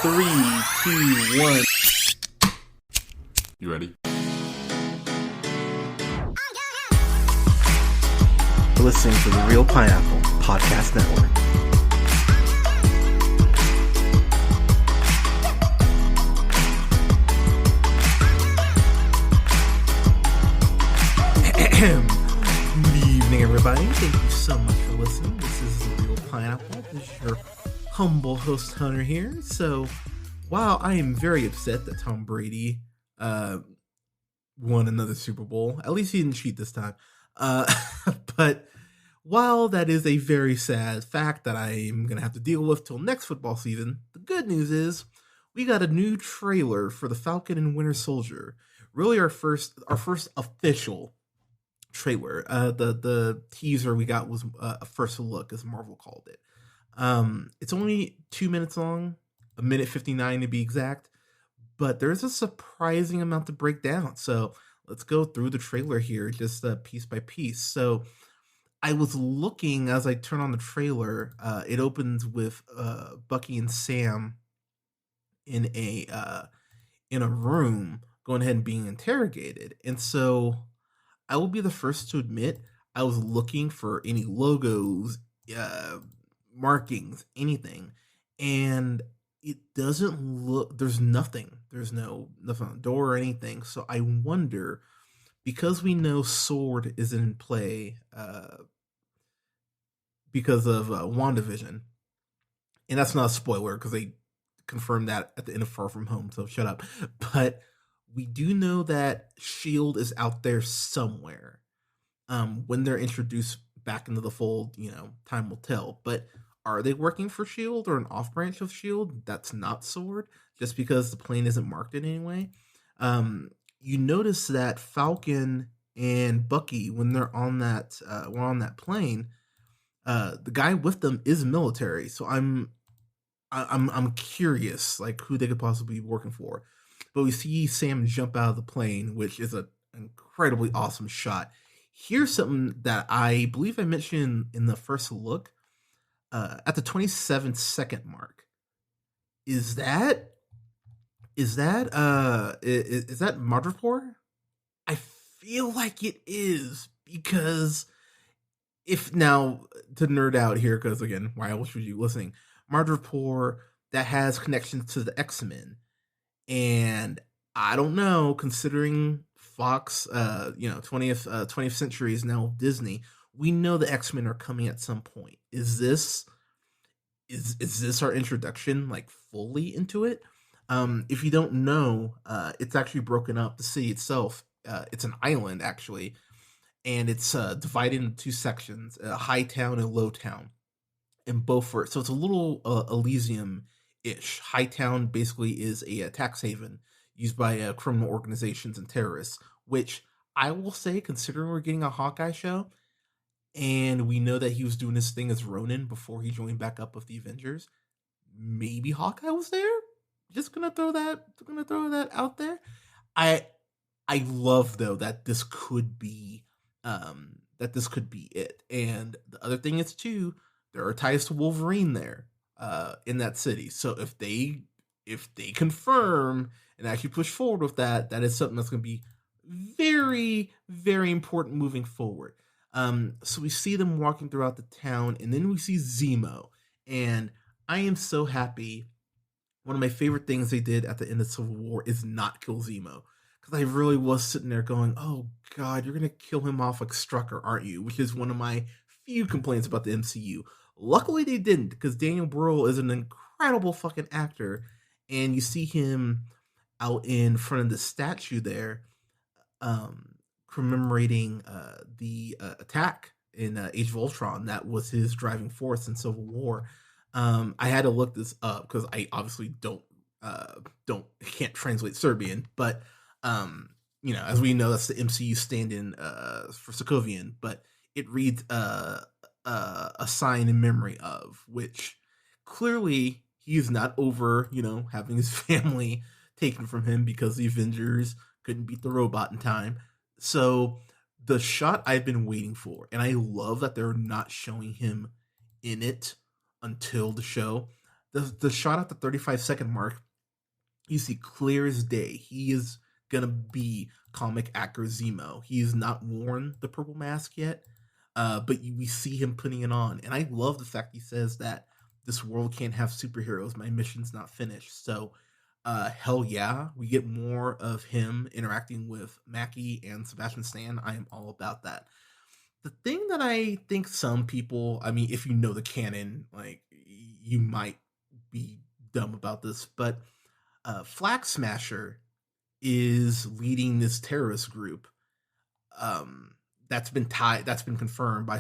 3, 2, 1. You ready? You're listening to the Real Pineapple Podcast Network. Good evening, everybody. Thank you so much for listening. This is the Real Pineapple. This is your humble host, Hunter, here. So, while I am very upset that Tom Brady won another Super Bowl, at least he didn't cheat this time. But while that is a very sad fact that I'm going to have to deal with till next football season, the good news is we got a new trailer for the Falcon and Winter Soldier. Really our first official trailer. The teaser we got was a first look, as Marvel called it. It's only 2 minutes long, 1:59 to be exact, but there's a surprising amount to break down. So let's go through the trailer here, just piece by piece. So I was looking as I turn on the trailer. It opens with Bucky and Sam in a room, going ahead and being interrogated, and so I will be the first to admit I was looking for any logos, markings, anything, and it doesn't look. There's nothing. There's nothing on the door or anything. So I wonder, because we know Sword is in play, because of WandaVision, and that's not a spoiler because they confirmed that at the end of Far From Home. So shut up. But we do know that S.H.I.E.L.D. is out there somewhere. When they're introduced back into the fold, time will tell. But are they working for S.H.I.E.L.D. or an off-branch of S.H.I.E.L.D. that's not Sword, just because the plane isn't marked in any way? You notice that Falcon and Bucky, when they're on that plane, the guy with them is military. So I'm curious, like, who they could possibly be working for. But we see Sam jump out of the plane, which is an incredibly awesome shot. Here's something that I believe I mentioned in the first look. At the 27-second mark, is that Madripoor? I feel like it is, because if now to nerd out here, because again, why else would you listening? Madripoor, that has connections to the X-Men. And I don't know, considering Fox, 20th century is now Disney. We know the X-Men are coming at some point. Is this our introduction, like, fully into it? If you don't know, it's actually broken up. The city itself, it's an island actually, and it's divided into two sections: High Town and Low Town, and Beaufort. So it's a little Elysium-ish. Hightown basically is a tax haven used by criminal organizations and terrorists, which I will say, considering we're getting a Hawkeye show, and we know that he was doing his thing as Ronin before he joined back up with the Avengers, maybe Hawkeye was there. Just gonna throw that out there. I love, though, that this could be it. And the other thing is, too, there are ties to Wolverine there, in that city. So if they confirm and actually push forward with that, that is something that's going to be very, very important moving forward. So we see them walking throughout the town, and then we see Zemo, and I am so happy. One of my favorite things they did at the end of Civil War is not kill Zemo, because I really was sitting there going, oh God, you're going to kill him off like Strucker, aren't you? Which is one of my few complaints about the MCU. Luckily they didn't, because Daniel Bruhl is an incredible fucking actor, and you see him out in front of the statue there, commemorating the attack in Age of Ultron. That was his driving force in Civil War. I had to look this up because I obviously can't translate Serbian, but as we know, that's the MCU stand-in for Sokovian, but it reads a sign in memory of, which clearly he is not over, having his family taken from him because the Avengers couldn't beat the robot in time. So the shot I've been waiting for, and I love that they're not showing him in it until the show. The shot at the 35-second mark, you see clear as day. He is gonna be comic actor Zemo. He has not worn the purple mask yet, but we see him putting it on, and I love the fact he says that this world can't have superheroes. My mission's not finished. So, hell yeah, we get more of him interacting with Mackie and Sebastian Stan. I am all about that. The thing that I think some people, I mean, if you know the canon, like you might be dumb about this, but Flag Smasher is leading this terrorist group. Um, that's been confirmed by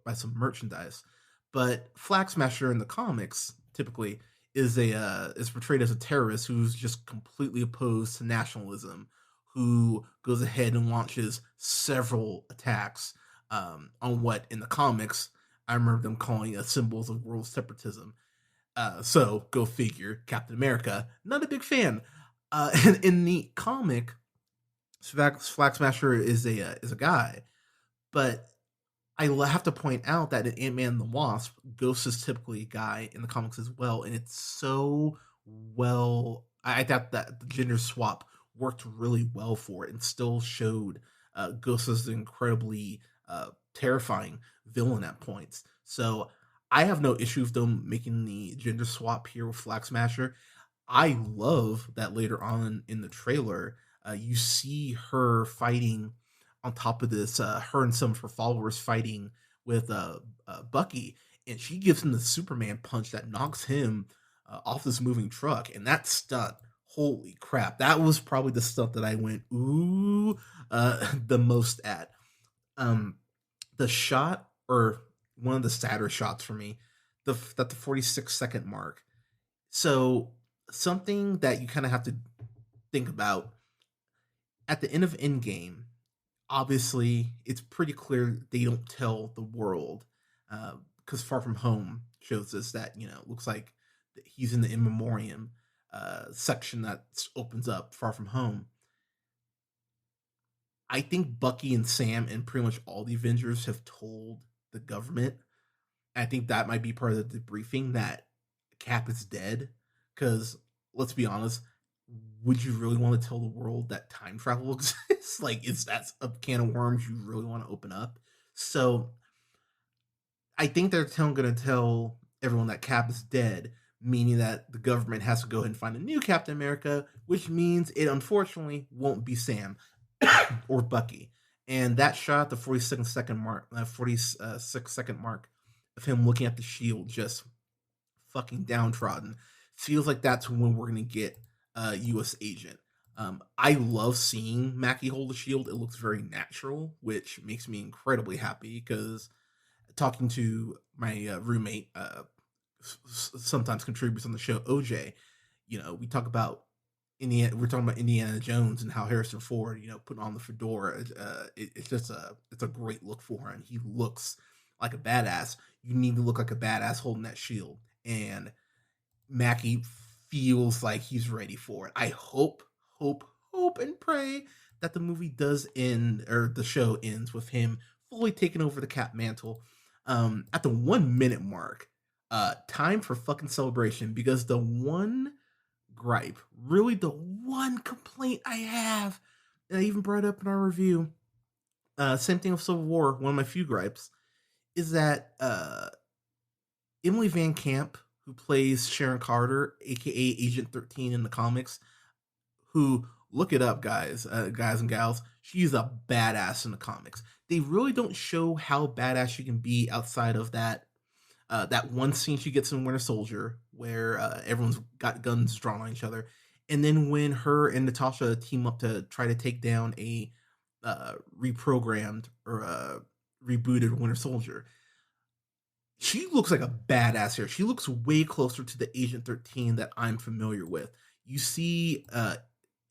by some merchandise. But Flag Smasher in the comics typically is portrayed as a terrorist who's just completely opposed to nationalism, who goes ahead and launches several attacks on what in the comics I remember them calling symbols of world separatism. So go figure, Captain America, not a big fan. In the comic, Flag Smasher is a guy, but have to point out that in Ant Man and the Wasp, Ghost is typically a guy in the comics as well, and it's so well. I thought that the gender swap worked really well for it, and still showed Ghost as an incredibly terrifying villain at points. So I have no issue with them making the gender swap here with Flag Smasher. I love that later on in the trailer, you see her fighting on top of this, her and some of her followers fighting with Bucky, and she gives him the Superman punch that knocks him off this moving truck. And that stunt, holy crap, that was probably the stunt that I went, ooh, the most at. The shot, or one of the sadder shots for me, the 46-second mark. So something that you kind of have to think about at the end of Endgame. Obviously, it's pretty clear they don't tell the world, because Far From Home shows us that looks like he's in the in memoriam section that opens up Far From Home. I think Bucky and Sam and pretty much all the Avengers have told the government. I think that might be part of the debriefing that Cap is dead. Because let's be honest, would you really want to tell the world that time travel exists? Like, is that a can of worms you really want to open up? So I think they're going to tell everyone that Cap is dead, meaning that the government has to go ahead and find a new Captain America, which means it unfortunately won't be Sam or Bucky. And that shot, the 46-second mark, 46-second mark of him looking at the shield, just fucking downtrodden, feels like that's when we're gonna get U.S. Agent. I love seeing Mackie hold the shield. It looks very natural, which makes me incredibly happy, because talking to my roommate, sometimes contributes on the show, OJ, we talk about we're talking about Indiana Jones and how Harrison Ford, putting on the fedora. It's a great look for him. He looks like a badass. You need to look like a badass holding that shield, and Mackie feels like he's ready for it. I hope, and pray that the movie does end, or the show ends with him fully taking over the Cap mantle. At the 1 minute mark, time for fucking celebration, because the one gripe, really the one complaint I have, and I even brought up in our review, same thing with Civil War, one of my few gripes, is that Emily Van Camp, who plays Sharon Carter, aka Agent 13 in the comics, who, look it up, guys and gals, she's a badass in the comics. They really don't show how badass she can be outside of that one scene she gets in Winter Soldier, where everyone's got guns drawn on each other, and then when her and Natasha team up to try to take down a reprogrammed or rebooted Winter Soldier. She looks like a badass here. She looks way closer to the Agent 13 that I'm familiar with. You see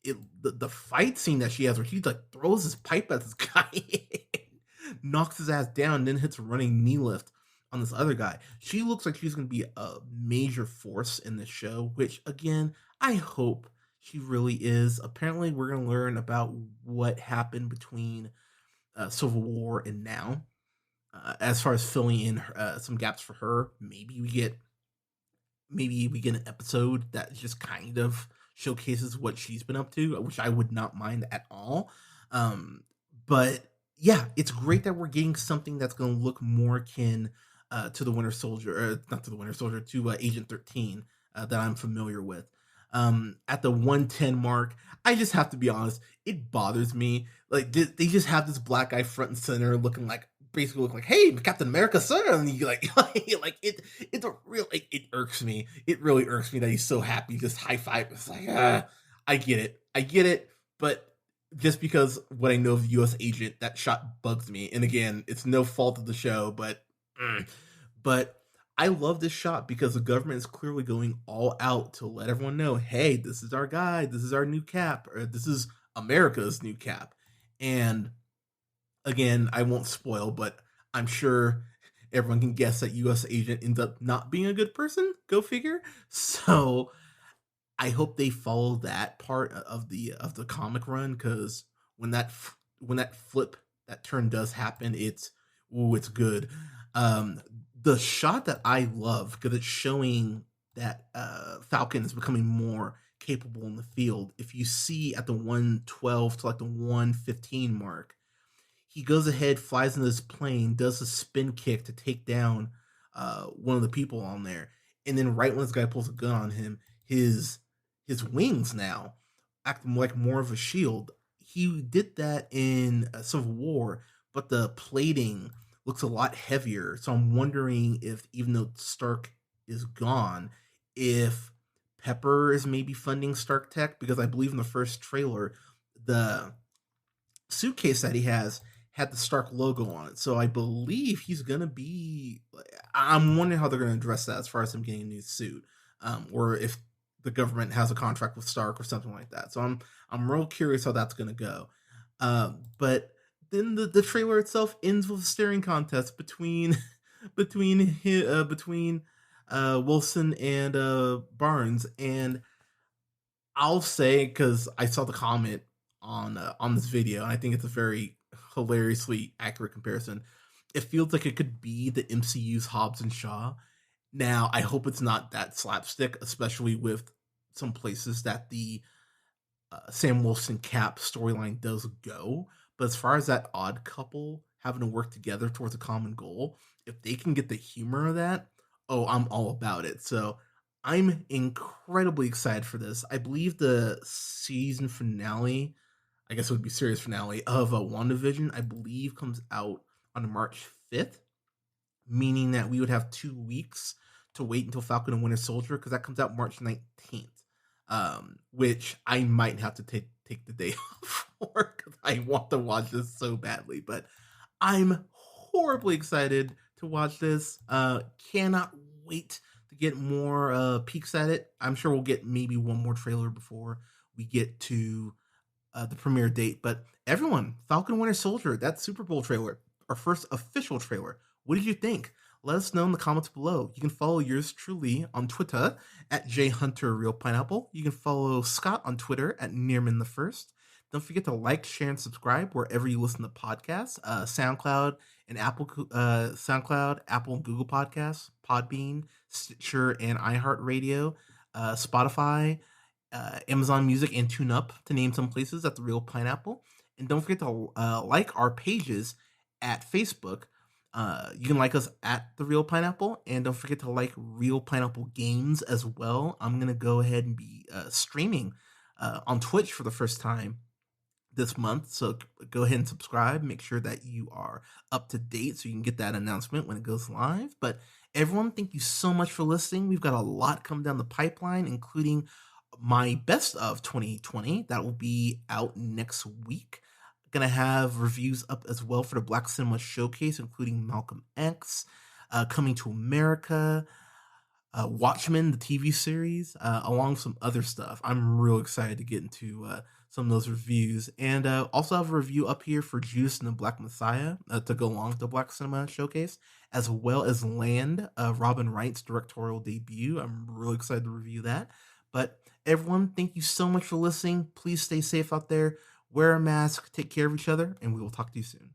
the fight scene that she has, where she like throws his pipe at this guy, knocks his ass down, and then hits a running knee lift on this other guy. She looks like she's going to be a major force in this show, which, again, I hope she really is. Apparently, we're going to learn about what happened between Civil War and now. As far as filling in some gaps for her, maybe we get maybe we get an episode that just kind of showcases what she's been up to, which I would not mind at all. Um, but yeah, it's great that we're getting something that's going to look more akin to the Winter Soldier, or not to the Winter Soldier, to Agent 13 that I'm familiar with. At the 110 mark, I just have to be honest, it bothers me. Like they just have this black guy front and center looking like basically look like, hey, Captain America, sir, and you like, like it's a real, like, it irks me. It really irks me that he's so happy, just high five. It's like, I get it, but just because what I know of the U.S. agent, that shot bugs me. And again, it's no fault of the show, but I love this shot because the government is clearly going all out to let everyone know, hey, this is our guy, this is our new Cap, or this is America's new Cap, and again, I won't spoil, but I'm sure everyone can guess that U.S. agent ends up not being a good person. Go figure. So I hope they follow that part of the comic run, because when that flip, that turn does happen, it's good. Um, the shot that I love, because it's showing that Falcon is becoming more capable in the field. If you see at the 112 to like the 115 mark, he goes ahead, flies in this plane, does a spin kick to take down one of the people on there, and then right when this guy pulls a gun on him, his wings now act like more of a shield. He did that in Civil War, but the plating looks a lot heavier. So I'm wondering if, even though Stark is gone, if Pepper is maybe funding Stark Tech, because I believe in the first trailer, the suitcase that he has had the Stark logo on it. So I believe he's gonna be. I'm wondering how they're gonna address that as far as him getting a new suit, or if the government has a contract with Stark or something like that. So I'm real curious how that's gonna go. But then the trailer itself ends with a staring contest between between Wilson and Barnes, and I'll say, because I saw the comment on this video, and I think it's a very hilariously accurate comparison. It feels like it could be the MCU's Hobbs and Shaw. Now, I hope it's not that slapstick, especially with some places that the Sam Wilson Cap storyline does go. But as far as that odd couple having to work together towards a common goal, if they can get the humor of that, oh, I'm all about it. So I'm incredibly excited for this. I believe the season finale, I guess it would be series finale of WandaVision, I believe comes out on March 5th, meaning that we would have 2 weeks to wait until Falcon and Winter Soldier, because that comes out March 19th, which I might have to take the day off for, because I want to watch this so badly. But I'm horribly excited to watch this. Cannot wait to get more peeks at it. I'm sure we'll get maybe one more trailer before we get to the premiere date. But everyone, Falcon and Winter Soldier, that Super Bowl trailer, our first official trailer. What did you think? Let us know in the comments below. You can follow yours truly on Twitter at jhunterrealpineapple. You can follow Scott on Twitter at Nearman the First. Don't forget to like, share, and subscribe wherever you listen to podcasts. SoundCloud and Apple and Google Podcasts, Podbean, Stitcher, and iHeartRadio, Spotify, Amazon Music, and TuneUp, to name some places, at The Real Pineapple. And don't forget to like our pages at Facebook. You can like us at The Real Pineapple, and don't forget to like Real Pineapple Games as well. I'm going to go ahead and be streaming on Twitch for the first time this month, so go ahead and subscribe. Make sure that you are up to date so you can get that announcement when it goes live. But everyone, thank you so much for listening. We've got a lot coming down the pipeline, including my best of 2020 that will be out next week. Gonna have reviews up as well for the Black Cinema Showcase, including Malcolm X, Coming to America, Watchmen, the TV series, along with some other stuff. I'm real excited to get into some of those reviews, and also have a review up here for Judas and the Black Messiah to go along with the Black Cinema Showcase, as well as Land, Robin Wright's directorial debut. I'm really excited to review that. But everyone, thank you so much for listening. Please stay safe out there. Wear a mask, take care of each other, and we will talk to you soon.